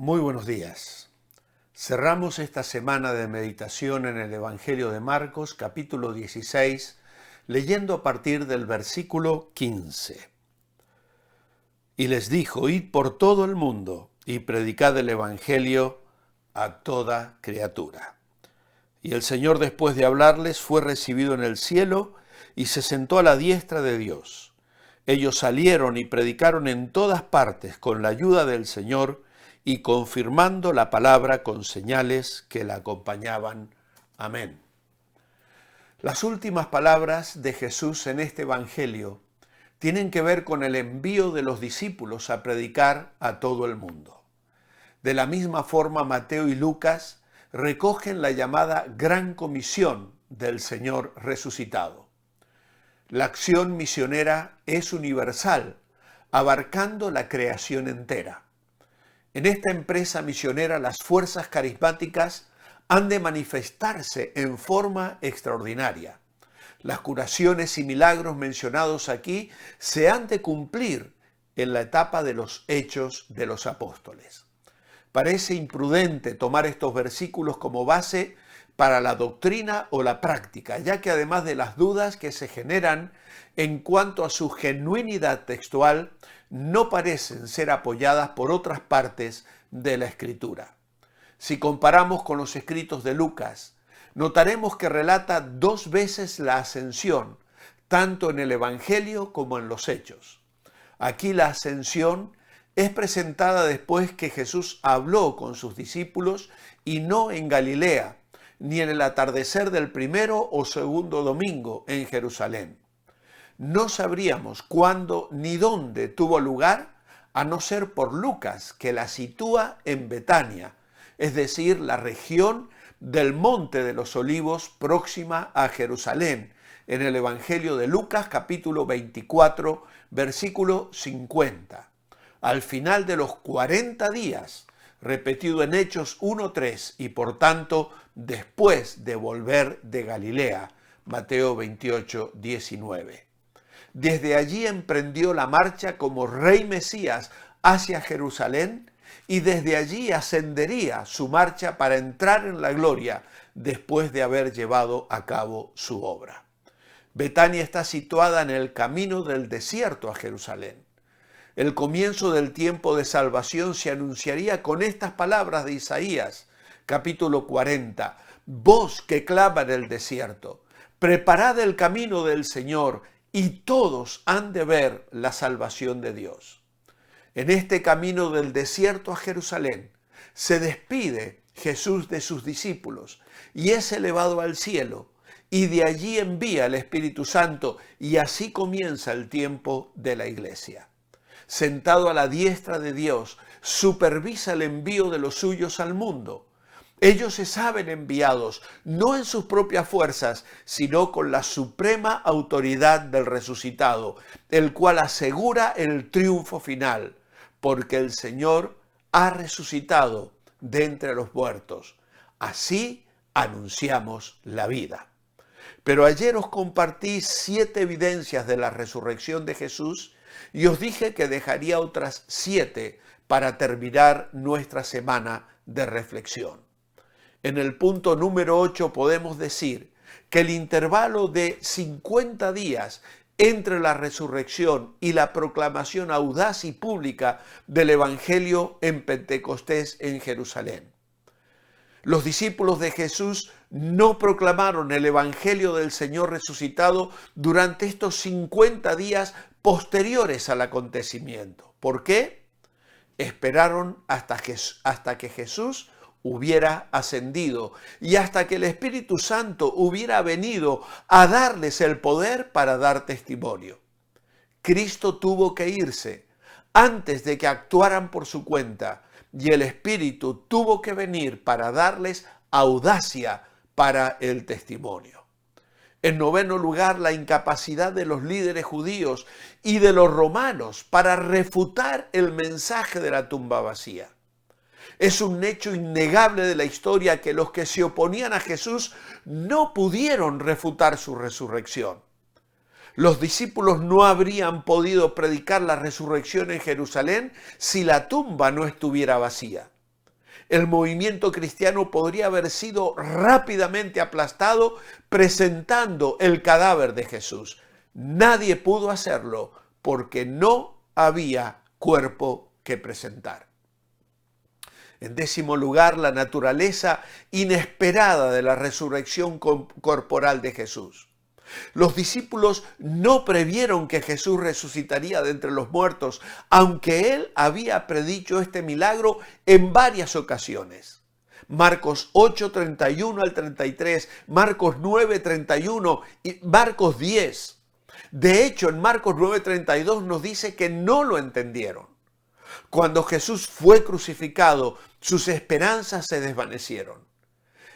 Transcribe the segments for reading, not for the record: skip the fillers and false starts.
Muy buenos días. Cerramos esta semana de meditación en el Evangelio de Marcos, capítulo 16, leyendo a partir del versículo 15. Y les dijo, id por todo el mundo y predicad el Evangelio a toda criatura. Y el Señor, después de hablarles, fue recibido en el cielo y se sentó a la diestra de Dios. Ellos salieron y predicaron en todas partes con la ayuda del Señor y confirmando la palabra con señales que la acompañaban. Amén. Las últimas palabras de Jesús en este Evangelio tienen que ver con el envío de los discípulos a predicar a todo el mundo. De la misma forma, Mateo y Lucas recogen la llamada Gran Comisión del Señor resucitado. La acción misionera es universal, abarcando la creación entera. En esta empresa misionera, las fuerzas carismáticas han de manifestarse en forma extraordinaria. Las curaciones y milagros mencionados aquí se han de cumplir en la etapa de los hechos de los apóstoles. Parece imprudente tomar estos versículos como base para la doctrina o la práctica, ya que además de las dudas que se generan en cuanto a su genuinidad textual, no parecen ser apoyadas por otras partes de la Escritura. Si comparamos con los escritos de Lucas, notaremos que relata dos veces la ascensión, tanto en el Evangelio como en los Hechos. Aquí la ascensión es presentada después que Jesús habló con sus discípulos y no en Galilea, ni en el atardecer del primero o segundo domingo en Jerusalén. No sabríamos cuándo ni dónde tuvo lugar, a no ser por Lucas, que la sitúa en Betania, es decir, la región del Monte de los Olivos próxima a Jerusalén, en el Evangelio de Lucas, capítulo 24, versículo 50. Al final de los 40 días, repetido en Hechos 1:3, y por tanto después de volver de Galilea, Mateo 28:19. Desde allí emprendió la marcha como Rey Mesías hacia Jerusalén y desde allí ascendería su marcha para entrar en la gloria después de haber llevado a cabo su obra. Betania está situada en el camino del desierto a Jerusalén. El comienzo del tiempo de salvación se anunciaría con estas palabras de Isaías, capítulo 40. Voz que clama en el desierto, preparad el camino del Señor, y todos han de ver la salvación de Dios. En este camino del desierto a Jerusalén, se despide Jesús de sus discípulos y es elevado al cielo, y de allí envía el Espíritu Santo, y así comienza el tiempo de la iglesia. Sentado a la diestra de Dios, supervisa el envío de los suyos al mundo. Ellos se saben enviados, no en sus propias fuerzas, sino con la suprema autoridad del resucitado, el cual asegura el triunfo final, porque el Señor ha resucitado de entre los muertos. Así anunciamos la vida. Pero ayer os compartí 7 evidencias de la resurrección de Jesús y os dije que dejaría otras 7 para terminar nuestra semana de reflexión. En el punto número 8 podemos decir que el intervalo de 50 días entre la resurrección y la proclamación audaz y pública del Evangelio en Pentecostés en Jerusalén. Los discípulos de Jesús no proclamaron el Evangelio del Señor resucitado durante estos 50 días posteriores al acontecimiento. ¿Por qué? Esperaron hasta que Jesús hubiera ascendido y hasta que el Espíritu Santo hubiera venido a darles el poder para dar testimonio. Cristo tuvo que irse antes de que actuaran por su cuenta y el Espíritu tuvo que venir para darles audacia para el testimonio. En noveno lugar, la incapacidad de los líderes judíos y de los romanos para refutar el mensaje de la tumba vacía. Es un hecho innegable de la historia que los que se oponían a Jesús no pudieron refutar su resurrección. Los discípulos no habrían podido predicar la resurrección en Jerusalén si la tumba no estuviera vacía. el movimiento cristiano podría haber sido rápidamente aplastado presentando el cadáver de Jesús. Nadie pudo hacerlo porque no había cuerpo que presentar. En décimo lugar, la naturaleza inesperada de la resurrección corporal de Jesús. Los discípulos no previeron que Jesús resucitaría de entre los muertos, aunque él había predicho este milagro en varias ocasiones. Marcos 8, 31 al 33, Marcos 9, 31 y Marcos 10. De hecho, en Marcos 9, 32 nos dice que no lo entendieron. Cuando Jesús fue crucificado, sus esperanzas se desvanecieron.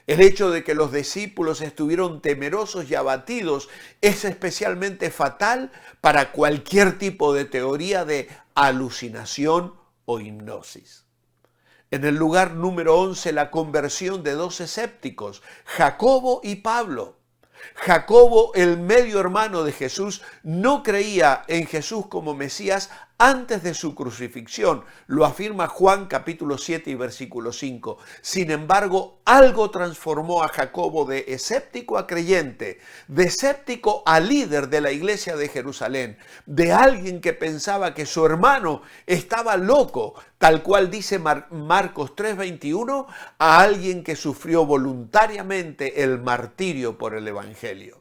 El hecho de que los discípulos estuvieron temerosos y abatidos es especialmente fatal para cualquier tipo de teoría de alucinación o hipnosis. En el lugar número 11, la conversión de dos escépticos, Jacobo y Pablo. Jacobo, el medio hermano de Jesús, no creía en Jesús como Mesías antes de su crucifixión. Lo afirma Juan capítulo 7 y versículo 5. Sin embargo, algo transformó a Jacobo de escéptico a creyente, de escéptico a líder de la iglesia de Jerusalén, de alguien que pensaba que su hermano estaba loco, tal cual dice Marcos 3:21, a alguien que sufrió voluntariamente el martirio por el Evangelio.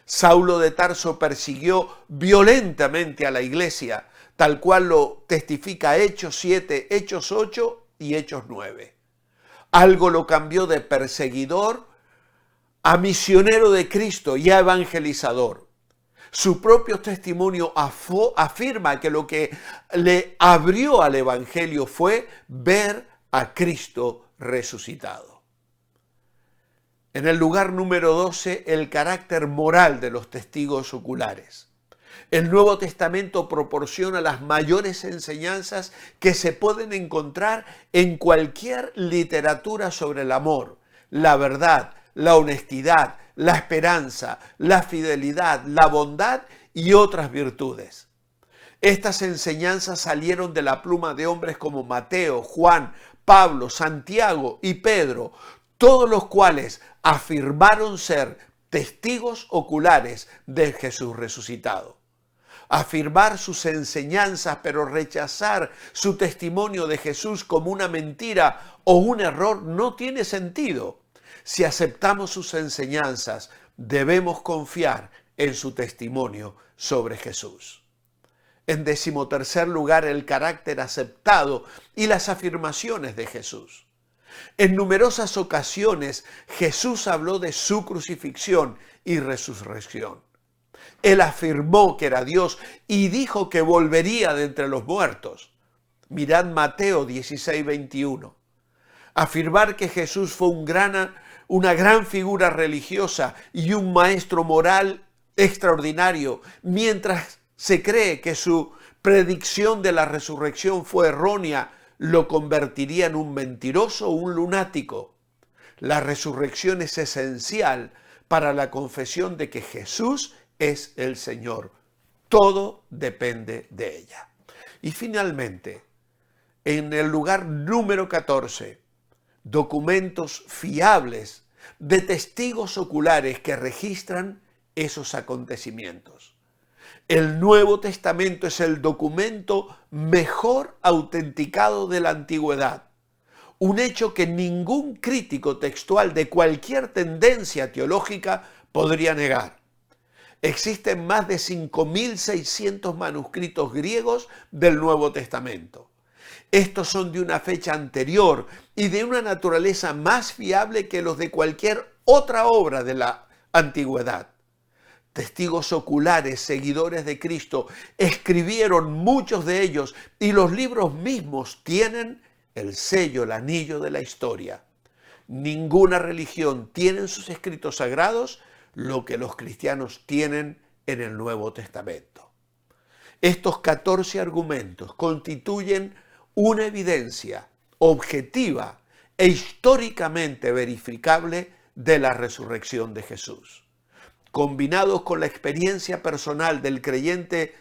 Saulo de Tarso persiguió violentamente a la iglesia, tal cual lo testifica Hechos 7, Hechos 8 y Hechos 9. Algo lo cambió de perseguidor a misionero de Cristo y a evangelizador. Su propio testimonio afirma que lo que le abrió al evangelio fue ver a Cristo resucitado. En el lugar número 12, el carácter moral de los testigos oculares. El Nuevo Testamento proporciona las mayores enseñanzas que se pueden encontrar en cualquier literatura sobre el amor, la verdad, la honestidad, la esperanza, la fidelidad, la bondad y otras virtudes. Estas enseñanzas salieron de la pluma de hombres como Mateo, Juan, Pablo, Santiago y Pedro, todos los cuales afirmaron ser testigos oculares de Jesús resucitado. Afirmar sus enseñanzas, pero rechazar su testimonio de Jesús como una mentira o un error no tiene sentido. Si aceptamos sus enseñanzas, debemos confiar en su testimonio sobre Jesús. En 13º lugar, el carácter aceptado y las afirmaciones de Jesús. En numerosas ocasiones, Jesús habló de su crucifixión y resurrección. Él afirmó que era Dios y dijo que volvería de entre los muertos. Mirad Mateo 16:21. Afirmar que Jesús fue una gran figura religiosa y un maestro moral extraordinario, mientras se cree que su predicción de la resurrección fue errónea, lo convertiría en un mentiroso o un lunático. La resurrección es esencial para la confesión de que Jesús es el Señor. Todo depende de ella. Y finalmente, en el lugar número 14, documentos fiables de testigos oculares que registran esos acontecimientos. El Nuevo Testamento es el documento mejor autenticado de la antigüedad. Un hecho que ningún crítico textual de cualquier tendencia teológica podría negar. Existen más de 5.600 manuscritos griegos del Nuevo Testamento. Estos son de una fecha anterior y de una naturaleza más fiable que los de cualquier otra obra de la antigüedad. Testigos oculares, seguidores de Cristo, escribieron muchos de ellos y los libros mismos tienen el sello, el anillo de la historia. Ninguna religión tiene en sus escritos sagrados lo que los cristianos tienen en el Nuevo Testamento. Estos 14 argumentos constituyen una evidencia objetiva e históricamente verificable de la resurrección de Jesús. Combinados con la experiencia personal del creyente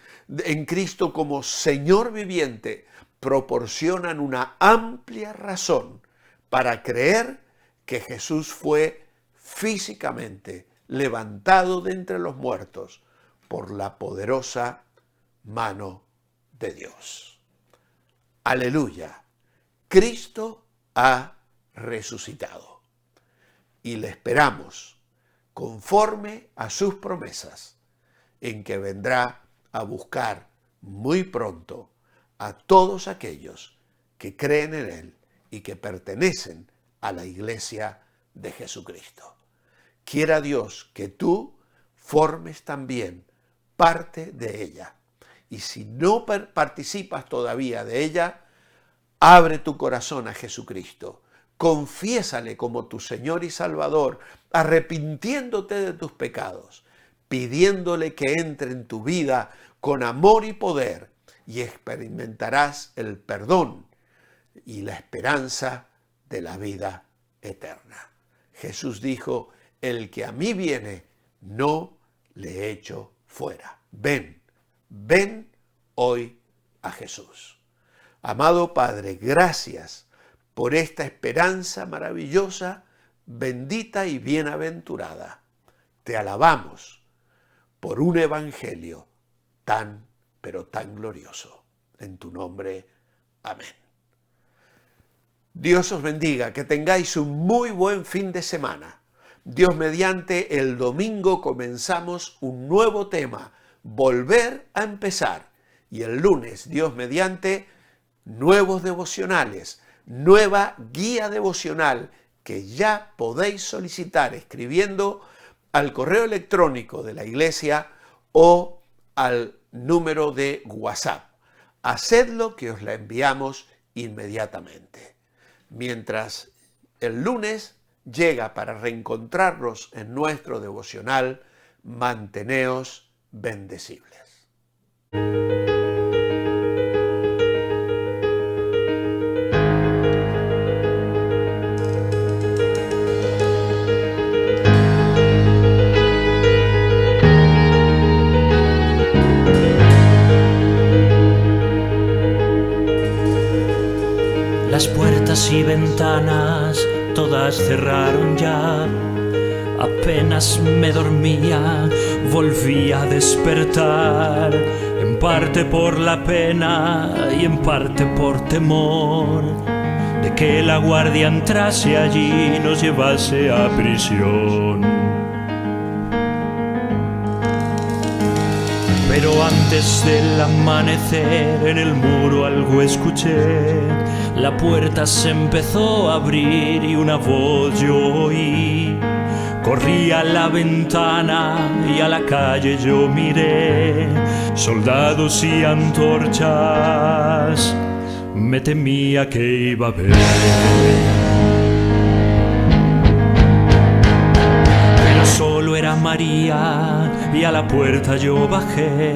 en Cristo como Señor viviente, proporcionan una amplia razón para creer que Jesús fue físicamente levantado de entre los muertos por la poderosa mano de Dios. Aleluya. Cristo ha resucitado y le esperamos conforme a sus promesas en que vendrá a buscar muy pronto a todos aquellos que creen en Él y que pertenecen a la Iglesia de Jesucristo. Quiera Dios que tú formes también parte de ella. Y si no participas todavía de ella, abre tu corazón a Jesucristo. Confiésale como tu Señor y Salvador, arrepintiéndote de tus pecados, pidiéndole que entre en tu vida con amor y poder, y experimentarás el perdón y la esperanza de la vida eterna. Jesús dijo: el que a mí viene, no le echo fuera. Ven, ven hoy a Jesús. Amado Padre, gracias por esta esperanza maravillosa, bendita y bienaventurada. Te alabamos por un evangelio tan, pero tan glorioso. En tu nombre, amén. Dios os bendiga, que tengáis un muy buen fin de semana. Dios mediante, el domingo comenzamos un nuevo tema, volver a empezar. Y el lunes, Dios mediante, nuevos devocionales, nueva guía devocional que ya podéis solicitar escribiendo al correo electrónico de la iglesia o al número de WhatsApp. Hacedlo que os la enviamos inmediatamente. Mientras el lunes llega para reencontrarnos en nuestro devocional, manteneos bendecibles. Las puertas y ventanas todas cerraron ya. Apenas me dormía, volví a despertar, en parte por la pena y en parte por temor de que la guardia entrase allí y nos llevase a prisión. Pero antes del amanecer en el muro algo escuché. La puerta se empezó a abrir y una voz yo oí. Corrí a la ventana y a la calle yo miré. Soldados y antorchas, me temía que iba a ver. Pero solo era María y a la puerta yo bajé.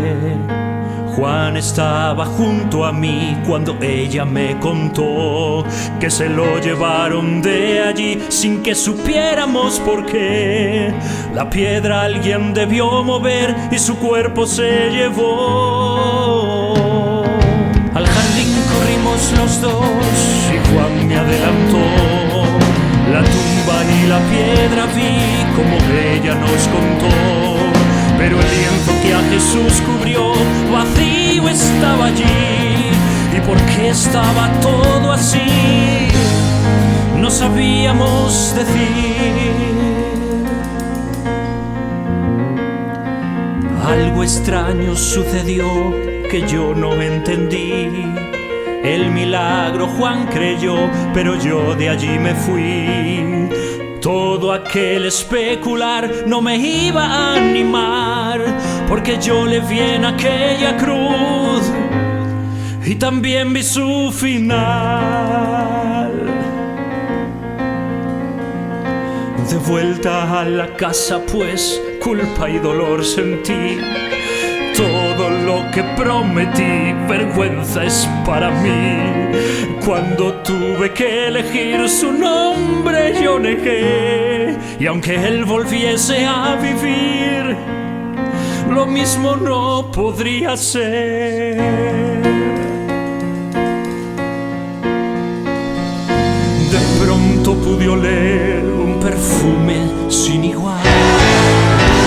Juan estaba junto a mí cuando ella me contó que se lo llevaron de allí sin que supiéramos por qué. La piedra alguien debió mover y su cuerpo se llevó. Al jardín corrimos los dos y Juan me adelantó. La tumba y la piedra vi como ella nos contó. Pero el lienzo que a Jesús cubrió vacío estaba allí. ¿Y por qué estaba todo así? No sabíamos decir. Algo extraño sucedió que yo no entendí. El milagro Juan creyó, pero yo de allí me fui. Todo aquel especular no me iba a animar, porque yo le vi en aquella cruz y también vi su final. De vuelta a la casa pues culpa y dolor sentí. Todo lo que prometí, vergüenza es para mí. Cuando tuve que elegir su nombre yo negué. Y aunque él volviese a vivir, lo mismo no podría ser. De pronto pronto pude oler un perfume sin igual.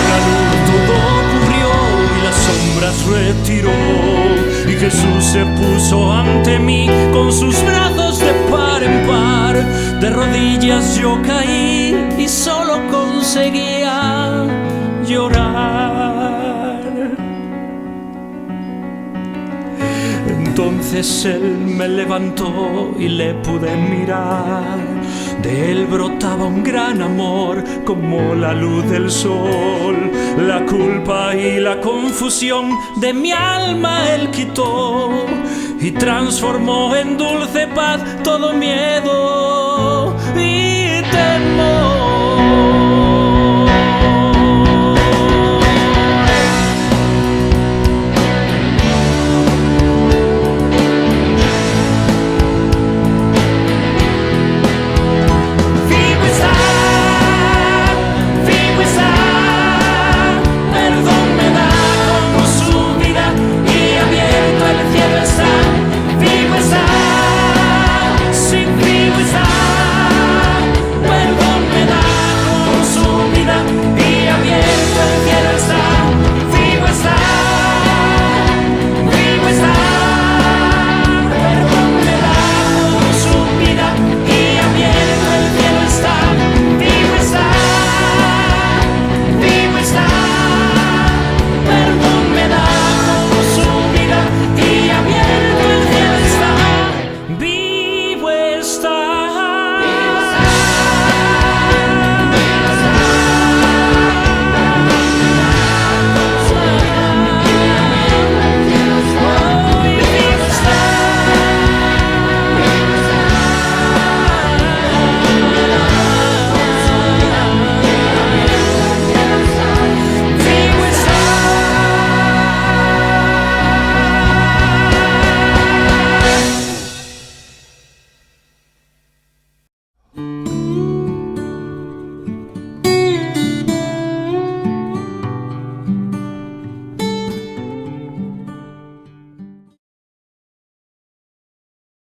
La luz todo cubrió y las sombras retiró, y Jesús se puso ante mí con sus brazos de par en par. De rodillas yo caí y solo conseguía llorar. Entonces él me levantó y le pude mirar. De él brotaba un gran amor como la luz del sol. La culpa y la confusión de mi alma él quitó y transformó en dulce paz todo miedo y temor.